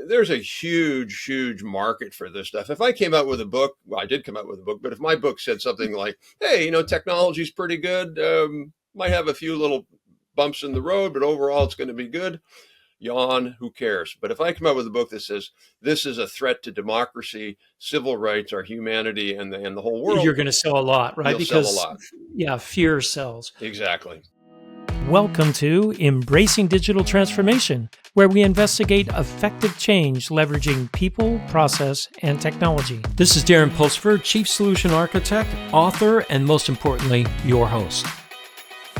there's a huge market for this stuff. If I came out with a book, well, I did come out with a book, but if my book said something like, hey, technology's pretty good, might have a few little bumps in the road, but overall it's going to be good. Yawn, who cares? But if I come out with a book that says this is a threat to democracy, civil rights, our humanity, and the whole world, you're going to sell a lot, right? You'll Because sell a lot. Yeah, fear sells. Exactly. Welcome to Embracing Digital Transformation, where we investigate effective change leveraging people, process, and technology. This is Darren Pulsford, Chief Solution Architect, author, and most importantly, your host.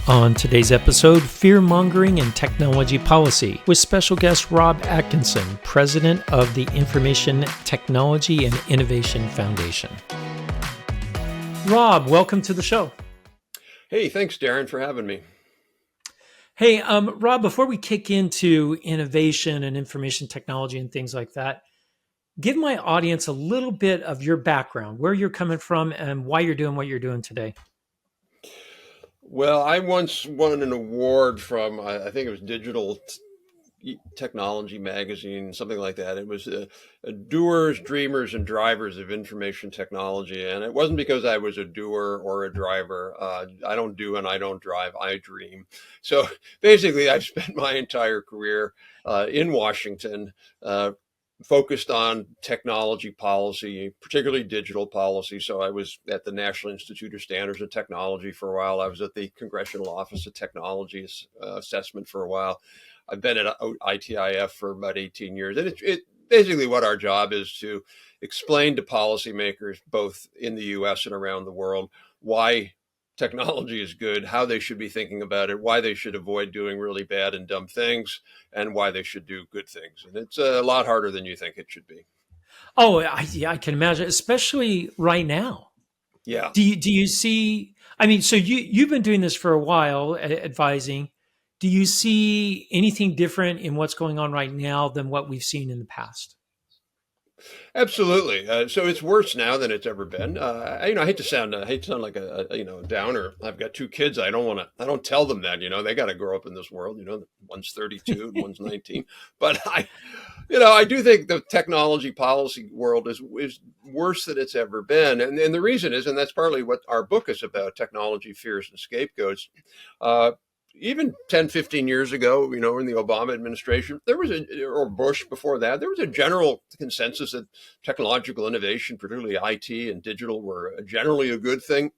On today's episode, Fear-Mongering and Technology Policy, with special guest Rob Atkinson, President of the Information Technology and Innovation Foundation. Rob, welcome to the show. Hey, thanks, Darren, for having me. Hey, Rob, before we kick into innovation and information technology and things like that, give my audience a little bit of your background, where you're coming from, and why you're doing what you're doing today. Well, I once won an award from, I think it was Digital Technology Magazine, something like that. It was doers, dreamers, and drivers of information technology. And it wasn't because I was a doer or a driver. I don't do and I don't drive, I dream. So basically, I've spent my entire career in Washington, focused on technology policy, particularly digital policy. So I was at the National Institute of Standards and Technology for a while. I was at the Congressional Office of Technology Assessment for a while. I've been at ITIF for about 18 years. And it basically what our job is to explain to policymakers, both in the US and around the world, why technology is good, how they should be thinking about it, why they should avoid doing really bad and dumb things, and why they should do good things. And it's a lot harder than you think it should be. Oh, I can imagine, especially right now. Yeah. Do you see, so you've been doing this for a while, advising. Do you see anything different in what's going on right now than what we've seen in the past? Absolutely. So it's worse now than it's ever been. I hate to sound like a downer. I've got two kids. I don't tell them that, they got to grow up in this world. One's 32 and one's 19. But I do think the technology policy world is worse than it's ever been. And the reason is, and that's partly what our book is about, technology, fears, and scapegoats. Even 10, 15 years ago, in the Obama administration, or Bush before that, there was a general consensus that technological innovation, particularly IT and digital, were generally a good thing.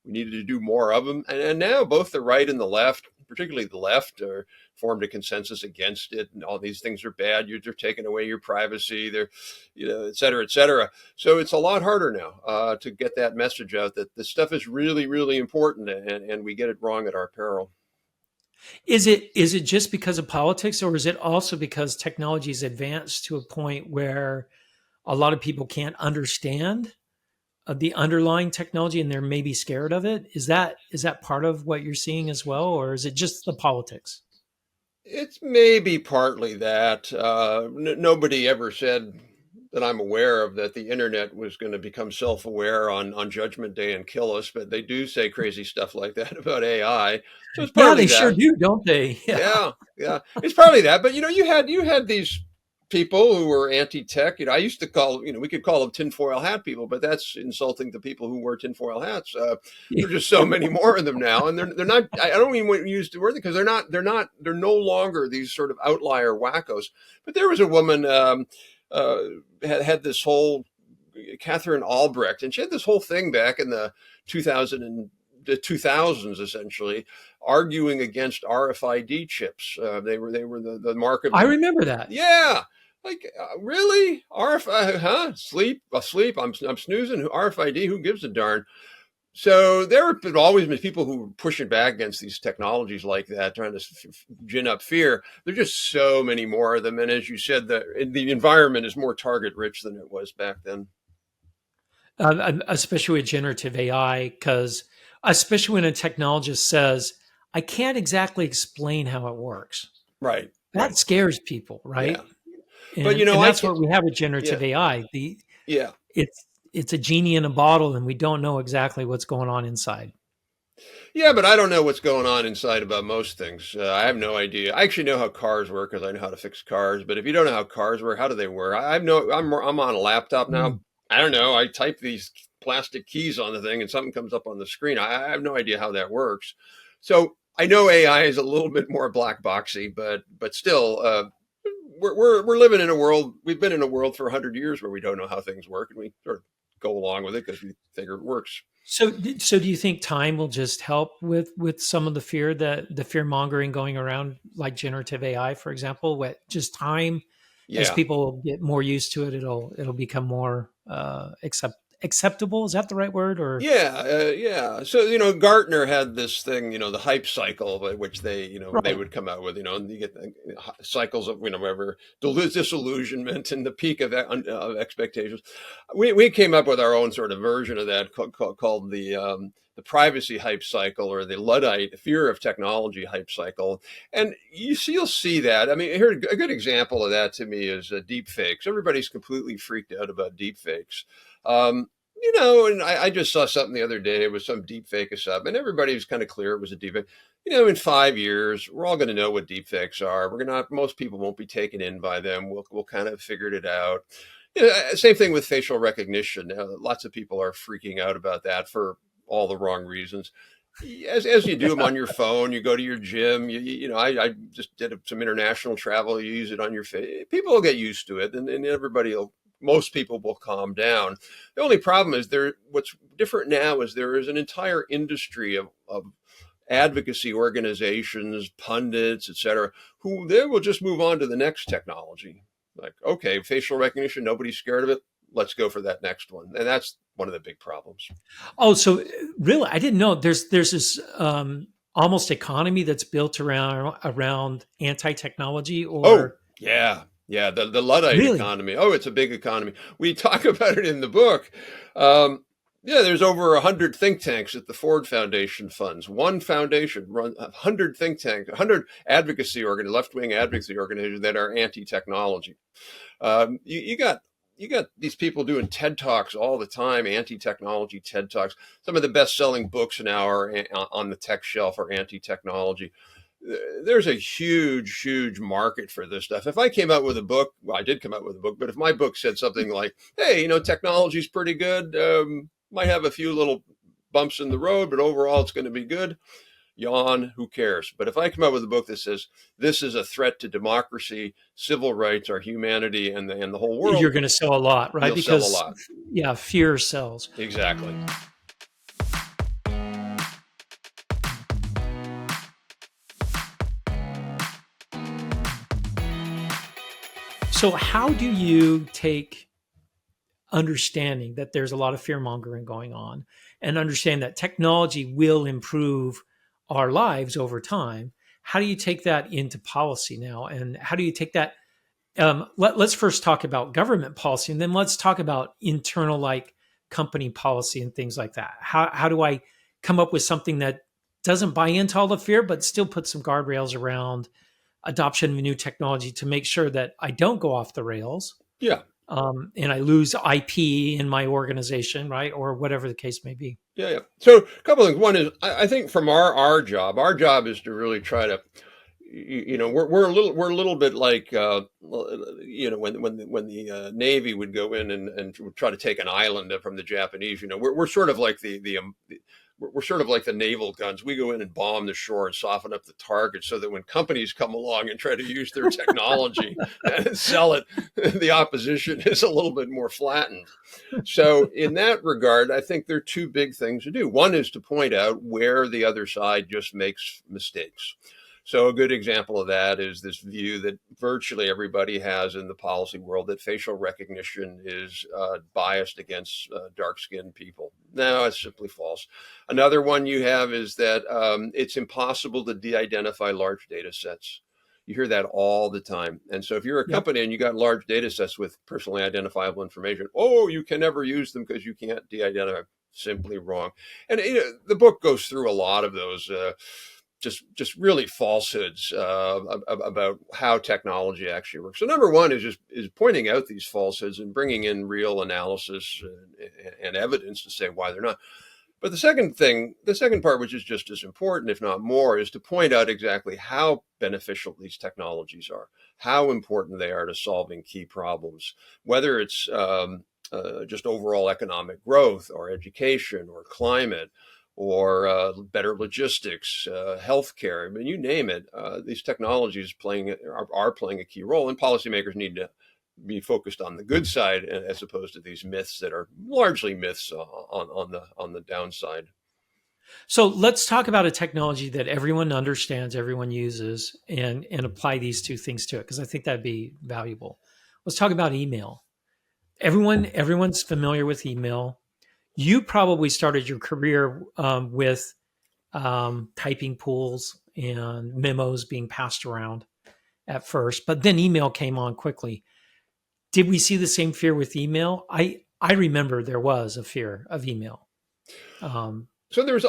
We needed to do more of them. And now both the right and the left, particularly the left, are formed a consensus against it. And all these things are bad. They're taking away your privacy. They're, et cetera, et cetera. So it's a lot harder now to get that message out that this stuff is really, really important, and we get it wrong at our peril. Is it just because of politics, or is it also because technology is advanced to a point where a lot of people can't understand the underlying technology and they're maybe scared of it? Is that part of what you're seeing as well, or is it just the politics? It's maybe partly that. Nobody ever said that I'm aware of that the internet was going to become self-aware on Judgment Day and kill us, but they do say crazy stuff like that about AI. So it's partly they sure do, don't they? Yeah. It's partly that. But you had these people who were anti-tech. I used to call, we could call them tinfoil hat people, but that's insulting to people who wear tinfoil hats. There are just so many more of them now, and they're not. I don't even want to use the word because they're no longer these sort of outlier wackos. But there was a woman. Had this whole Catherine Albrecht, and she had this whole thing back in the 2000s, essentially arguing against RFID chips. They were the mark of. I remember that. Yeah, really RFID? Asleep. I'm snoozing. RFID? Who gives a darn? So there have always been people who were pushing back against these technologies like that, trying to gin up fear. There's just so many more of them. And as you said, the environment is more target rich than it was back then. Especially with generative AI, because especially when a technologist says, I can't exactly explain how it works. Right. That scares people, right? Yeah. But that's what we have with generative AI. It's a genie in a bottle, and we don't know exactly what's going on inside. Yeah, but I don't know what's going on inside about most things. I have no idea. I actually know how cars work because I know how to fix cars. But if you don't know how cars work, how do they work? I have no. I'm on a laptop now. Mm. I don't know. I type these plastic keys on the thing, and something comes up on the screen. I have no idea how that works. So I know AI is a little bit more black boxy, but still, we're living in a world. We've been in a world for 100 years where we don't know how things work, and we sort of go along with it because we figure it works. So do you think time will just help with some of the fear, that the fear mongering going around, like generative AI, for example? What just time, as Yeah. people get more used to it, it'll become more acceptable. Is that the right word? Or Yeah, yeah. So, Gartner had this thing, the hype cycle by which they right? would come out with, and you get cycles of, whatever, disillusionment and the peak of expectations. We came up with our own sort of version of that called the privacy hype cycle, or the Luddite fear of technology hype cycle. And you'll see that. I mean, here, a good example of that to me is deep fakes. Everybody's completely freaked out about deep fakes. Um, and I just saw something the other day. It was some deep fake of something, and everybody was kind of clear it was a deep fake. In 5 years, we're all going to know what deep fakes are. We're going to, most people won't be taken in by them. We'll kind of figured it out. Same thing with facial recognition. Lots of people are freaking out about that for all the wrong reasons. As you do them on your phone, you go to your gym. I just did some international travel. You use it on your face. People will get used to it, and most people will calm down. The only problem is what's different now is there is an entire industry of advocacy organizations, pundits, etc., who they will just move on to the next technology. Like, okay, facial recognition, nobody's scared of it. Let's go for that next one. And that's one of the big problems. Oh, so really, I didn't know there's this almost economy that's built around anti technology, Oh, or yeah. Yeah, the Luddite really? economy. Oh, it's a big economy. We talk about it in the book. Um, yeah, there's over 100 think tanks at the Ford Foundation funds. One foundation runs 100 think tanks, 100 left-wing advocacy organizations that are anti-technology. You got these people doing TED Talks all the time, anti-technology TED Talks. Some of the best-selling books now are on the tech shelf are anti-technology. There's a huge, huge market for this stuff. If I came out with a book, well, I did come out with a book, but if my book said something like, "Hey, technology's pretty good, might have a few little bumps in the road, but overall it's going to be good," yawn, who cares? But if I come out with a book that says this is a threat to democracy, civil rights, our humanity, and the whole You're world, going to sell a lot, right? you'll sell a Because lot. yeah, fear sells. Exactly. So how do you take understanding that there's a lot of fear mongering going on, and understand that technology will improve our lives over time? How do you take that into policy now? And how do you take that? Let's first talk about government policy, and then let's talk about internal, like company policy and things like that. How do I come up with something that doesn't buy into all the fear, but still put some guardrails around adoption of new technology to make sure that I don't go off the rails, Yeah. and I lose IP in my organization, right? Or whatever the case may be. Yeah, yeah. So a couple of things. One is I think from our job is to really try to, we're a little bit like when the Navy would go in and would try to take an island from the Japanese. We're sort of like we're sort of like the naval guns. We go in and bomb the shore and soften up the target so that when companies come along and try to use their technology and sell it, the opposition is a little bit more flattened. So in that regard, I think there are two big things to do. One is to point out where the other side just makes mistakes. So a good example of that is this view that virtually everybody has in the policy world, that facial recognition is biased against dark-skinned people. No, it's simply false. Another one you have is that it's impossible to de-identify large data sets. You hear that all the time. And so if you're a Yep. company and you got large data sets with personally identifiable information, oh, you can never use them because you can't de-identify. Simply wrong. And the book goes through a lot of those just really falsehoods about how technology actually works. So number one is pointing out these falsehoods and bringing in real analysis and evidence to say why they're not. But the second part, which is just as important, if not more, is to point out exactly how beneficial these technologies are, how important they are to solving key problems, whether it's just overall economic growth or education or climate or better logistics, healthcare. I mean, you name it. These technologies are playing a key role, and policymakers need to be focused on the good side as opposed to these myths that are largely myths on the downside. So let's talk about a technology that everyone understands, everyone uses, and apply these two things to it because I think that'd be valuable. Let's talk about email. Everyone's familiar with email. You probably started your career with typing pools and memos being passed around at first, but then email came on quickly. Did we see the same fear with email? I remember there was a fear of email. So there's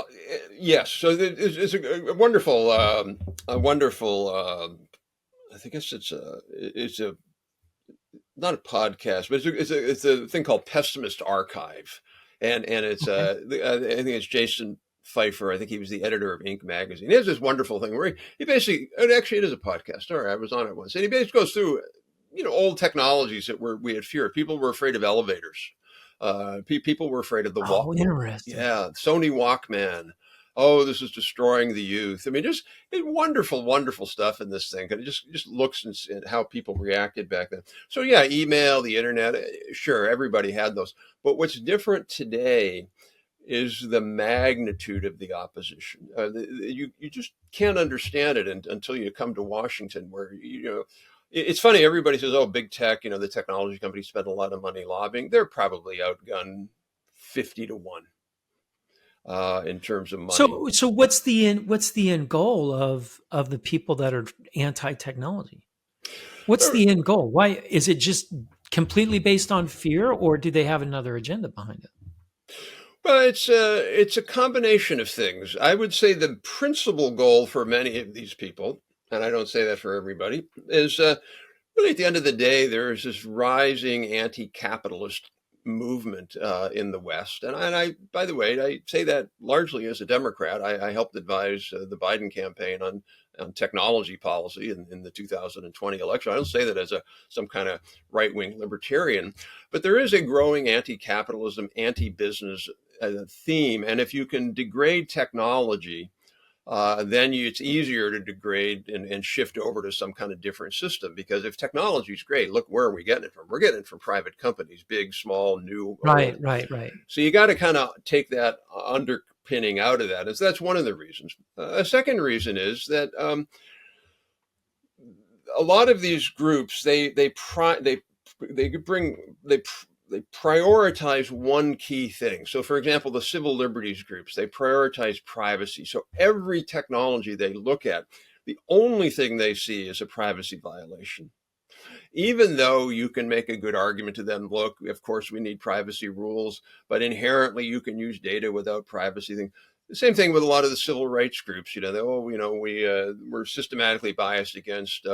yes. So it's a wonderful, a wonderful. I guess it's a not a podcast, but it's a thing called Pessimist Archive, and it's Okay. I think it's Jason Pfeiffer. I think he was the editor of Inc. magazine. He has this wonderful thing where he basically, and actually it is a podcast. Sorry, I was on it once, and he basically goes through old technologies that we had fear. People were afraid of elevators. People were afraid of the walk. Oh, interesting. Yeah, Sony Walkman. Oh, this is destroying the youth. I mean, just wonderful, wonderful stuff in this thing. And it just looks at how people reacted back then. So yeah, email, the internet, sure, everybody had those. But what's different today is the magnitude of the opposition. You just can't understand it until you come to Washington, where it's funny. Everybody says, "Oh, big tech." The technology companies spend a lot of money lobbying. They're probably outgunned 50 to 1 in terms of money. So what's the end goal of the people that are anti-technology? What's the end goal? Why is it just completely based on fear, or do they have another agenda behind it? Well, it's a combination of things. I would say the principal goal for many of these people, and I don't say that for everybody, is really at the end of the day, there's this rising anti-capitalist movement in the West. And I, by the way, I say that largely as a Democrat. I helped advise the Biden campaign on technology policy in the 2020 election. I don't say that as some kind of right-wing libertarian, but there is a growing anti-capitalism, anti-business theme. And if you can degrade technology, then it's easier to degrade and shift over to some kind of different system. Because if technology is great, look, where are we getting it from? We're getting it from private companies, big, small, new, Right, old. right. So you got to kind of take that underpinning out of that. And so that's one of the reasons. A second reason is that a lot of these groups, they prioritize one key thing. So, for example, the civil liberties groups, they prioritize privacy. So every technology they look at, the only thing they see is a privacy violation. Even though you can make a good argument to them, look, of course, we need privacy rules, but inherently you can use data without privacy thing. The same thing with a lot of the civil rights groups. We're systematically biased against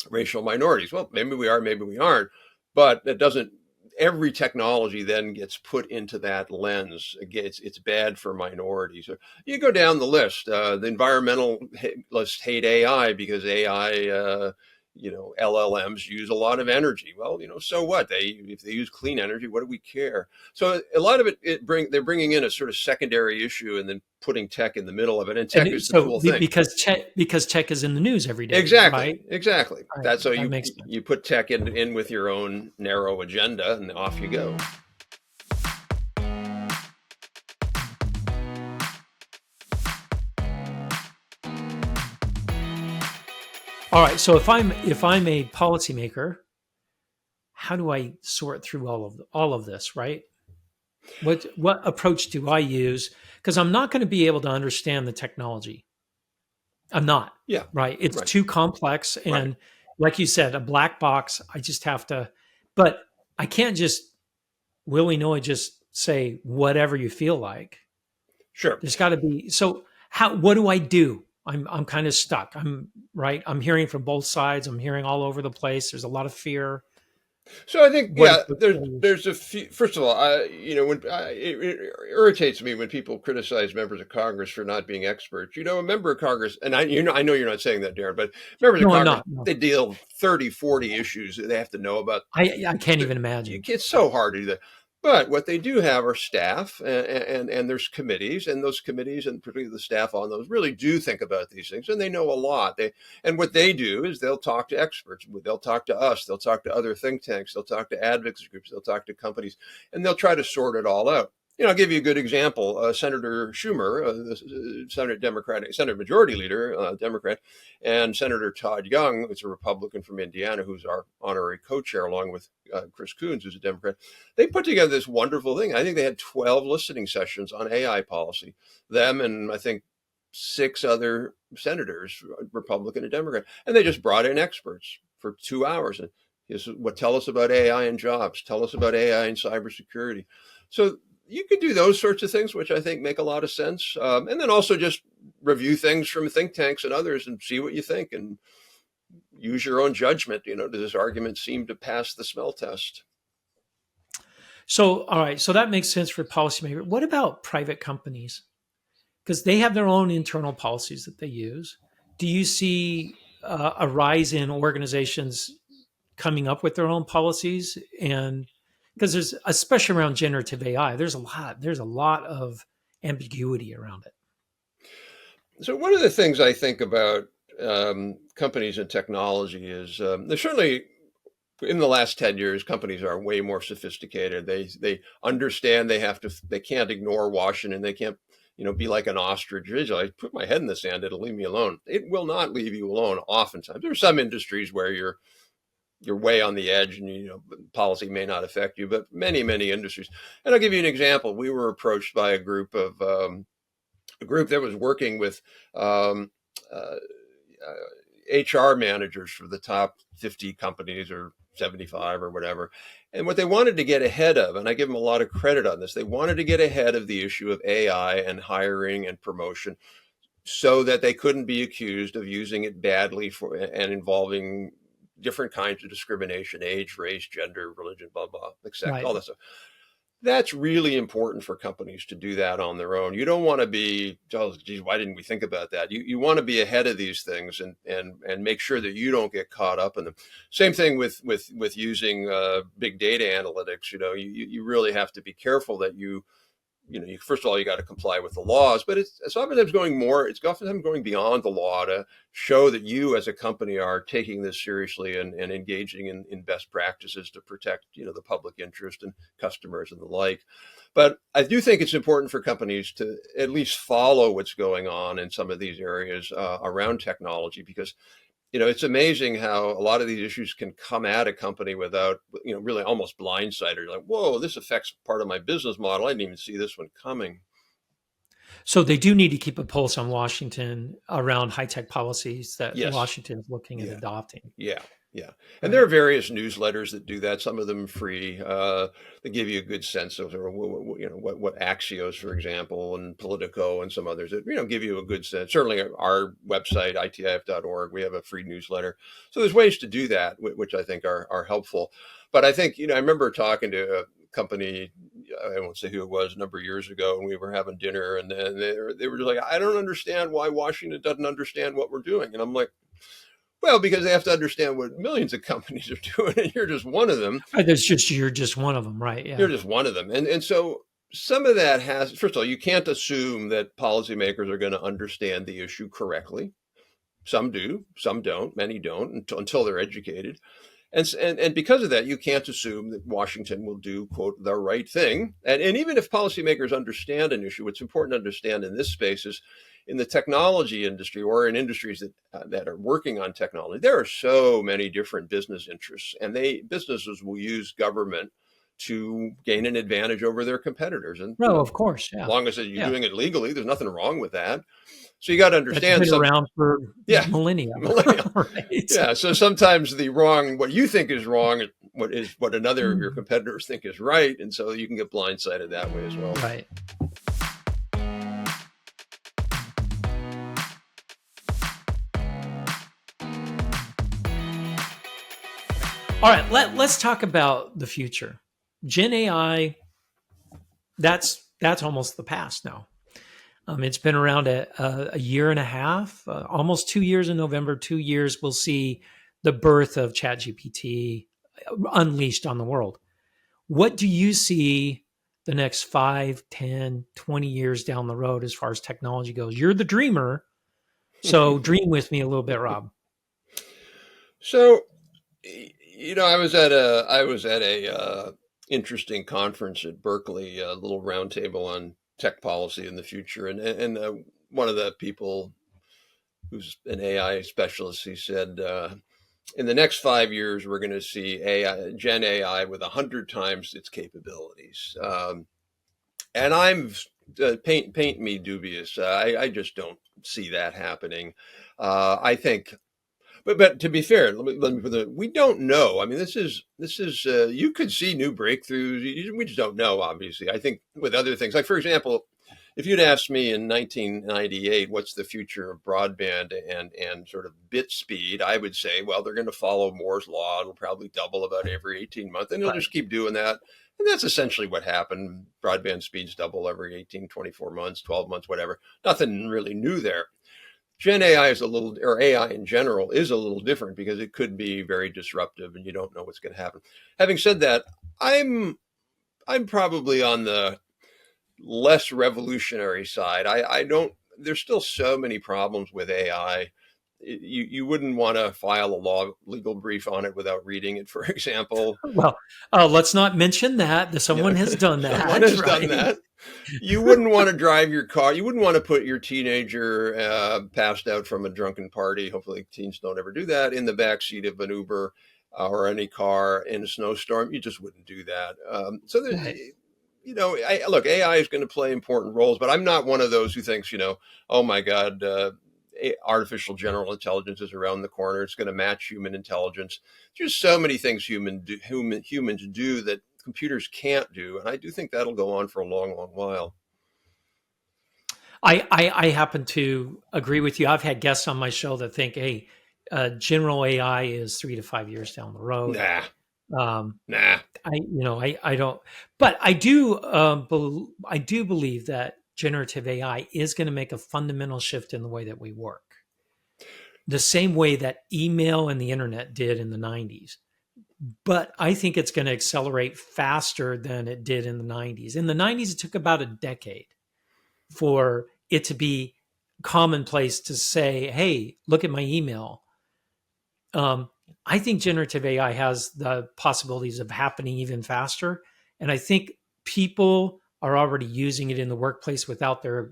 racial minorities. Well, maybe we are, maybe we aren't, but it doesn't. Every technology then gets put into that lens. Again, it's bad for minorities. You go down the list. The environmentalists hate AI because AI, LLMs use a lot of energy. Well, so what? If they use clean energy, what do we care? So a lot of they're bringing in a sort of secondary issue and then putting tech in the middle of it. And tech is the cool thing because tech is in the news every day. Exactly, right? exactly. Right. That's how makes sense. you put tech in with your own narrow agenda, and off you go. All right. So if I'm a policymaker, how do I sort through all of this? Right. What approach do I use? Because I'm not going to be able to understand the technology. I'm not. Yeah. Right. It's Right. too complex. And Right. like you said, a black box, I just have to, but I can't just willy-nilly just say whatever you feel like. Sure. There's got to be, so what do I do? I'm kind of stuck. I'm hearing from both sides. I'm hearing all over the place. There's a lot of fear. So I think, What yeah, are the goals? there's a few. First of all, it irritates me when people criticize members of Congress for not being experts. A member of Congress, and I know you're not saying that, Darren, but members of No, I'm Congress, not. No, they deal with 30, 40 issues that they have to know about. I can't even imagine. It's so hard to do that. But what they do have are staff, and there's committees, and those committees, and particularly the staff on those, really do think about these things, and they know a lot. And what they do is they'll talk to experts, they'll talk to us, they'll talk to other think tanks, they'll talk to advocacy groups, they'll talk to companies, and they'll try to sort it all out. I'll give you a good example. Senator Schumer, the Senate Majority Leader, Democrat, and Senator Todd Young, who's a Republican from Indiana, who's our honorary co-chair, along with Chris Coons, who's a Democrat. They put together this wonderful thing. I think they had 12 listening sessions on AI policy. Them and I think 6 other senators, Republican and Democrat, and they just brought in experts for 2 hours. And tell us about AI and jobs. Tell us about AI and cybersecurity. So you could do those sorts of things, which I think make a lot of sense. And then also just review things from think tanks and others and see what you think and use your own judgment. Does this argument seem to pass the smell test? So, all right. So that makes sense for policymakers. What about private companies? Because they have their own internal policies that they use. Do you see a rise in organizations coming up with their own policies? And because there's, especially around generative AI, there's a lot of ambiguity around it. So one of the things I think about companies and technology is there's certainly in the last 10 years, companies are way more sophisticated. They understand they can't ignore Washington. They can't, be like an ostrich. I put my head in the sand, it'll leave me alone. It will not leave you alone. Oftentimes, there are some industries where you're way on the edge, and policy may not affect you, but many industries. And I'll give you an example. We were approached by a group that was working with HR managers for the top 50 companies or 75 or whatever. And what they wanted to get ahead of, and I give them a lot of credit on this, they wanted to get ahead of the issue of AI and hiring and promotion so that they couldn't be accused of using it badly and involving different kinds of discrimination, age, race, gender, religion, blah, blah, Right. all that stuff. That's really important for companies to do that on their own. You don't want to be, oh, geez, why didn't we think about that? You want to be ahead of these things and make sure that you don't get caught up in them. Same thing with using big data analytics. You really have to be careful that first of all, you got to comply with the laws, but it's oftentimes going beyond the law to show that you as a company are taking this seriously and engaging in best practices to protect, the public interest and customers and the like. But I do think it's important for companies to at least follow what's going on in some of these areas around technology, because it's amazing how a lot of these issues can come at a company without, really almost blindsided. You're like, whoa, this affects part of my business model. I didn't even see this one coming. So they do need to keep a pulse on Washington around high-tech policies that Yes. Washington is looking at Yeah. adopting. Yeah. And there are various newsletters that do that. Some of them free. They give you a good sense of what Axios, for example, and Politico and some others that give you a good sense. Certainly, our website itif.org, we have a free newsletter. So there's ways to do that, which I think are helpful. But I think I remember talking to a company, I won't say who it was, a number of years ago, and we were having dinner, and then they were just like, I don't understand why Washington doesn't understand what we're doing, and I'm like, well, because they have to understand what millions of companies are doing, and you're just one of them. Right, you're just one of them, right? Yeah. You're just one of them. And so some of that first of all, you can't assume that policymakers are going to understand the issue correctly. Some do, some don't, many don't until they're educated. And because of that, you can't assume that Washington will do, quote, the right thing. And even if policymakers understand an issue, what's important to understand in this space is in the technology industry or in industries that are working on technology, there are so many different business interests, and businesses will use government to gain an advantage over their competitors. And No, of course, yeah. as long as you're doing it legally, there's nothing wrong with that. So you got to understand. That's been around for millennia. Right. Yeah. So sometimes what you think is wrong, is what another of your competitors think is right, and so you can get blindsided that way as well. Right. All right, let's talk about the future. Gen AI, that's almost the past now. It's been around a year and a half, almost 2 years in November. 2 years, we'll see the birth of ChatGPT unleashed on the world. What do you see the next 5, 10, 20 years down the road as far as technology goes? You're the dreamer, so dream with me a little bit, Rob. So, I was at a interesting conference at Berkeley, a little roundtable on tech policy in the future, and one of the people who's an AI specialist, he said, in the next 5 years, we're going to see AI, Gen AI, with 100 times its capabilities. And I'm paint me dubious. I just don't see that happening. I think, but to be fair, we don't know. I mean, this is you could see new breakthroughs. We just don't know. Obviously, I think with other things, like for example, if you'd asked me in 1998, what's the future of broadband and sort of bit speed, I would say, well, they're going to follow Moore's law. It'll probably double about every 18 months, and they'll Right. just keep doing that. And that's essentially what happened. Broadband speeds double every 18, 24 months, 12 months, whatever. Nothing really new there. Gen AI is a little, or AI in general is a little different because it could be very disruptive and you don't know what's going to happen. Having said that, I'm I'm probably on the less revolutionary side. I don't. There's still so many problems with AI. You wouldn't want to file a legal brief on it without reading it, for example. Well, let's not mention that. Yeah, Someone has done someone that, has done right? that. You wouldn't want to drive your car. You wouldn't want to put your teenager passed out from a drunken party. Hopefully, teens don't ever do that in the back seat of an Uber or any car in a snowstorm. You just wouldn't do that. Right. Look, AI is going to play important roles, but I'm not one of those who thinks, oh my God, artificial general intelligence is around the corner. It's going to match human intelligence. There's so many things humans do that computers can't do, and I do think that'll go on for a long, long while. I happen to agree with you. I've had guests on my show that think, hey, general AI is 3 to 5 years down the road. Nah, Um, nah. I don't, but I do believe that generative AI is going to make a fundamental shift in the way that we work. The same way that email and the internet did in the 90s. But I think it's going to accelerate faster than it did in the 90s. In the 90s, it took about a decade for it to be commonplace to say, hey, look at my email. I think generative AI has the possibilities of happening even faster. And I think people are already using it in the workplace without their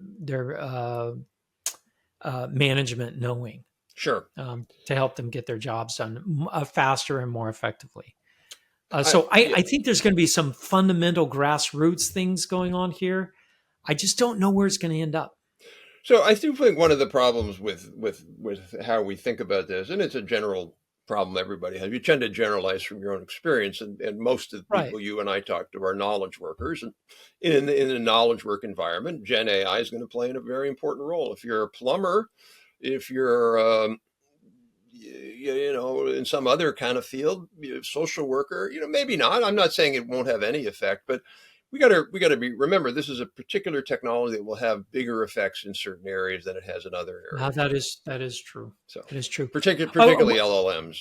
management knowing, Sure. to help them get their jobs done faster and more effectively. I, So I, yeah. I think there's going to be some fundamental grassroots things going on here. I just don't know where it's going to end up. So I do think one of the problems with how we think about this, and it's a general problem everybody has, you tend to generalize from your own experience, and most of the Right. people you and I talk to are knowledge workers, and in a knowledge work environment, Gen AI is going to play in a very important role. If you're a plumber, if you're in some other kind of field, social worker, maybe not. I'm not saying it won't have any effect, but we got to remember this is a particular technology that will have bigger effects in certain areas than it has in other Now areas. that is true. So, That is true. particularly LLMs.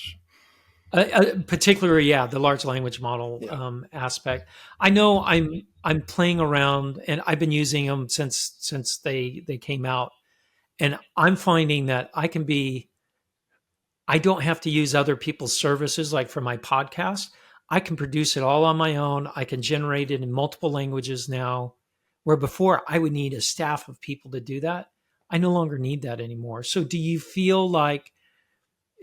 Particularly, yeah, the large language model Yeah, aspect. I know I'm playing around, and I've been using them since they came out, and I'm finding that I don't have to use other people's services like for my podcast. I can produce it all on my own. I can generate it in multiple languages now, where before I would need a staff of people to do that. I no longer need that anymore. So, do you feel like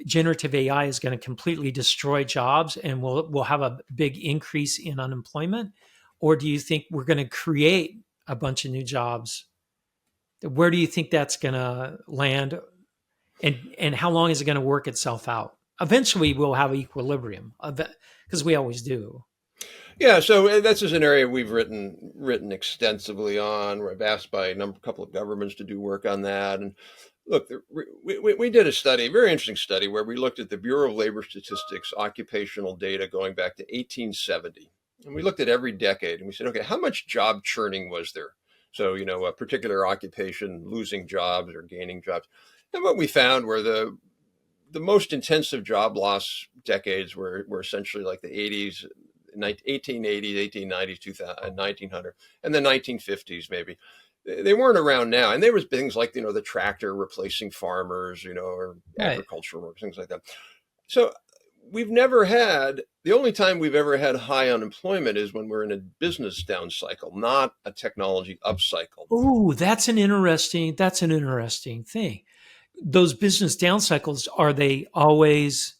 generative AI is going to completely destroy jobs and we'll have a big increase in unemployment? Or do you think we're going to create a bunch of new jobs? Where do you think that's going to land? And how long is it going to work itself out? Eventually, we'll have equilibrium because we always do. yeah. So that's just an area we've written extensively on. We're asked by couple of governments to do work on that, and Look, we did a study, a very interesting study, where we looked at the Bureau of Labor Statistics occupational data going back to 1870. And we looked at every decade and we said, okay, how much job churning was there? So, a particular occupation losing jobs or gaining jobs. And what we found were the most intensive job loss decades were essentially like the 80s, 1880s, 1890s, 2000, 1900, and the 1950s maybe. They weren't around now. And there was things like, the tractor replacing farmers, or Right. agricultural work, things like that. So the only time we've ever had high unemployment is when we're in a business down cycle, not a technology up cycle. Oh, that's an interesting thing. Those business down cycles, are they always,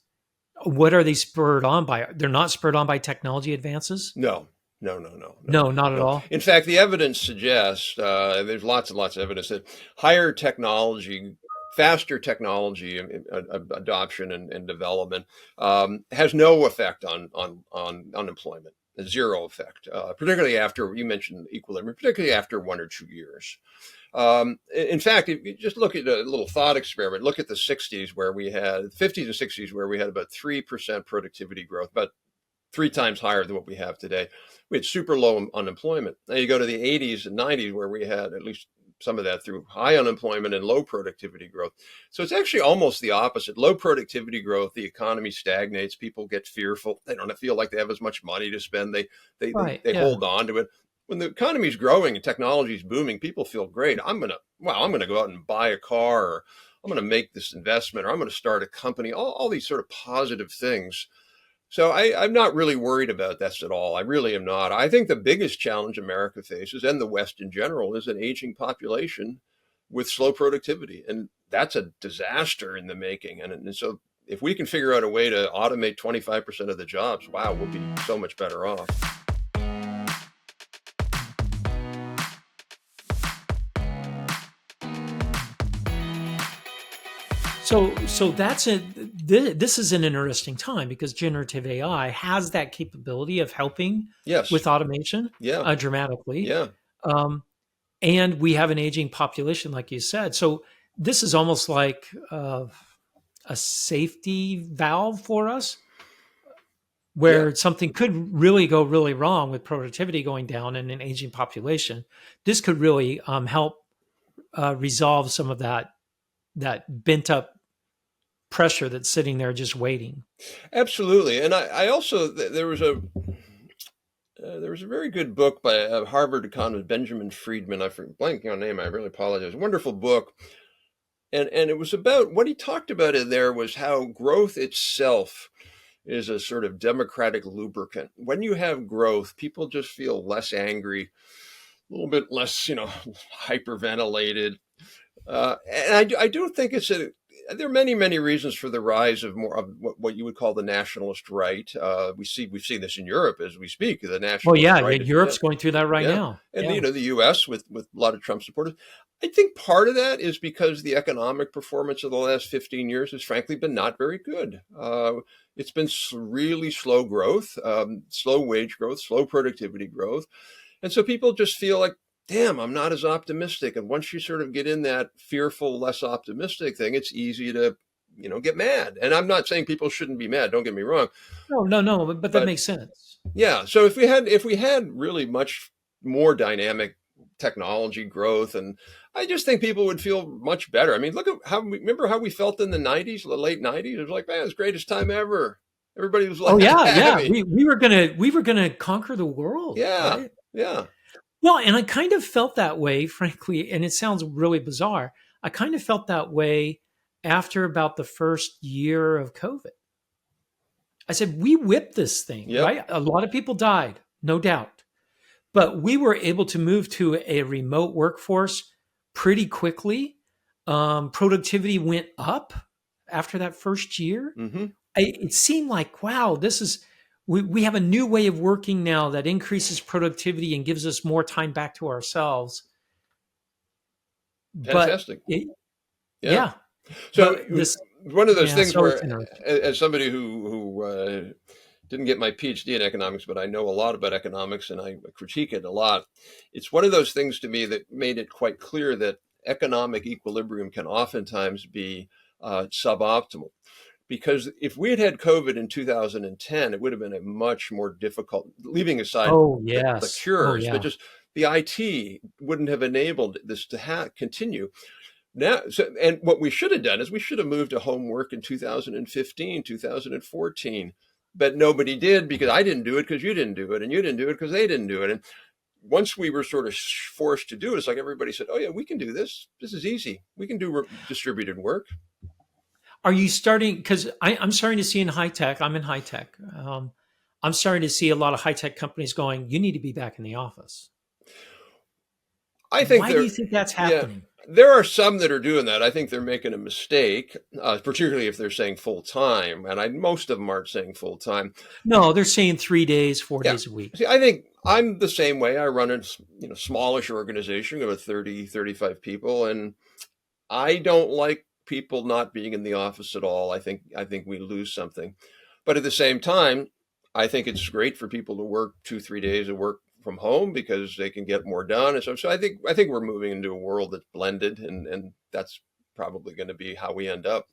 what are they spurred on by? They're not spurred on by technology advances? No, no, no, no, no, No, not at no. all. In fact, the evidence suggests there's lots and lots of evidence that higher technology, faster technology adoption and development has no effect on unemployment. Zero effect, particularly after you mentioned equilibrium, particularly after 1 or 2 years. In fact, if you just look at a little thought experiment, look at the 60s where we had 50s and 60s where we had about 3% productivity growth, about 3 times higher than what we have today. We had super low unemployment. Now you go to the 80s and 90s where we had at least some of that through high unemployment and low productivity growth. So it's actually almost the opposite. Low productivity growth, the economy stagnates, people get fearful. They don't feel like they have as much money to spend. Right. They Yeah. hold on to it. When the economy is growing and technology is booming, people feel great. I'm going to go out and buy a car, or I'm going to make this investment, or I'm going to start a company, all these sort of positive things. So I'm not really worried about this at all. I really am not. I think the biggest challenge America faces, and the West in general, is an aging population with slow productivity. And that's a disaster in the making. And so if we can figure out a way to automate 25% of the jobs, wow, we'll be so much better off. So this is an interesting time because generative AI has that capability of helping Yes. with automation Yeah. dramatically. Yeah. Um, and we have an aging population, like you said. So this is almost like a safety valve for us, Yeah. where something could really go really wrong with productivity going down in an aging population. This could really help resolve some of that bent up pressure that's sitting there just waiting. Absolutely. And I also, there was a very good book by a Harvard economist, Benjamin Friedman. I'm blanking on name. I really apologize. Wonderful book. And it was about, what he talked about in there was how growth itself is a sort of democratic lubricant. When you have growth, people just feel less angry, a little bit less, hyperventilated. And I do think there are many, many reasons for the rise of more of what you would call the nationalist right. We've seen this in Europe as we speak. The Well, nationalist yeah, right, Europe's going through that right yeah, now. and Yeah. the U.S. with a lot of Trump supporters. I think part of that is because the economic performance of the last 15 years has frankly been not very good. It's been really slow growth, slow wage growth, slow productivity growth. And so people just feel like, damn, I'm not as optimistic. And once you sort of get in that fearful, less optimistic thing, it's easy to, get mad. And I'm not saying people shouldn't be mad. Don't get me wrong. No, no, no, but that But makes sense. yeah, so if we had really much more dynamic technology growth, and I just think people would feel much better. I mean, look at remember how we felt in the 90s, the late 90s? It was like, man, it's the greatest time ever. Everybody was Oh like yeah, yeah. happy. We were gonna conquer the world, Yeah, right? yeah. Well, and I kind of felt that way, frankly, and it sounds really bizarre. I kind of felt that way after about the first year of COVID. I said, we whipped this thing, Yep. right? A lot of people died, no doubt. But we were able to move to a remote workforce pretty quickly. Productivity went up after that first year. Hmm. It seemed like, wow, we have a new way of working now that increases productivity and gives us more time back to ourselves. But Fantastic. Yeah. yeah, So but this, one of those yeah, things so it's where, interesting. as somebody who didn't get my PhD in economics, but I know a lot about economics and I critique it a lot. It's one of those things to me that made it quite clear that economic equilibrium can oftentimes be suboptimal. Because if we had had COVID in 2010, it would have been a much more difficult, leaving aside Oh, the yes. Oh, cures, but yeah. just the IT wouldn't have enabled this to continue. Now, and what we should have done is we should have moved to home work in 2015, 2014, but nobody did, because I didn't do it because you didn't do it, and you didn't do it because they didn't do it. And once we were sort of forced to do it, it's like everybody said, "Oh yeah, we can do this. This is easy. We can do distributed work." Are you starting? Because I'm starting to see in high tech, I'm in high tech. I'm starting to see a lot of high tech companies going, you need to be back in the office. I think Why do you think that's yeah, happening? there are some that are doing that. I think they're making a mistake, particularly if they're saying full time, and most of them aren't saying full time. No, they're saying 3 days, four Yeah. days a week. See, I think I'm the same way. I run a smallish organization of 30, 35 people, and I don't like people not being in the office at all. I think we lose something. But at the same time, I think it's great for people to work 2-3 days of work from home because they can get more done. And so I think we're moving into a world that's blended, and that's probably going to be how we end up.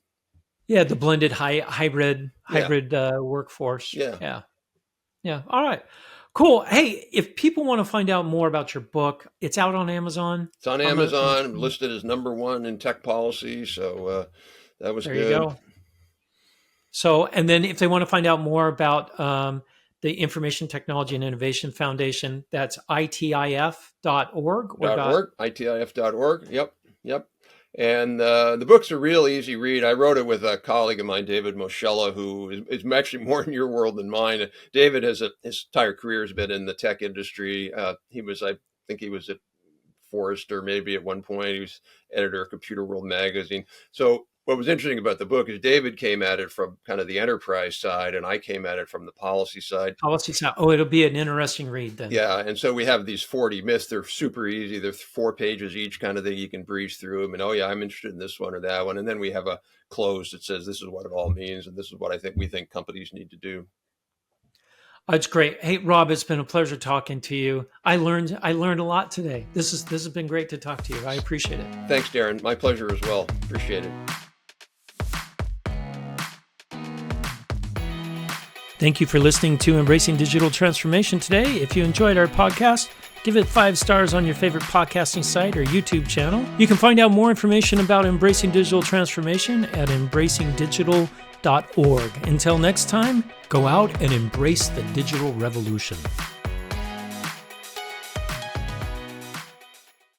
Yeah, the blended hybrid workforce. Yeah. Yeah. Yeah. All right. Cool. Hey, if people want to find out more about your book, it's out on Amazon. It's on Amazon, listed as #1 in Tech Policy. So that was There good. you go. So, and then if they want to find out more about the Information Technology and Innovation Foundation, that's itif.org. itif.org. Yep. And the book's a real easy read. I wrote it with a colleague of mine, David Moschella, who is actually more in your world than mine. David his entire career has been in the tech industry. I think he was at Forrester maybe at one point. He was editor of Computer World magazine. So what was interesting about the book is David came at it from kind of the enterprise side, and I came at it from the policy side. Policy side. Oh, it'll be an interesting read then. Yeah, and so we have these 40 myths. They're super easy. They're 4 pages each, kind of thing. You can breeze through them, and oh yeah, I'm interested in this one or that one. And then we have a close that says this is what it all means, and this is what we think companies need to do. It's great. Hey, Rob, it's been a pleasure talking to you. I learned a lot today. This has been great to talk to you. I appreciate it. Thanks, Darren. My pleasure as well. Appreciate it. Thank you for listening to Embracing Digital Transformation today. If you enjoyed our podcast, give it 5 stars on your favorite podcasting site or YouTube channel. You can find out more information about Embracing Digital Transformation at embracingdigital.org. Until next time, go out and embrace the digital revolution.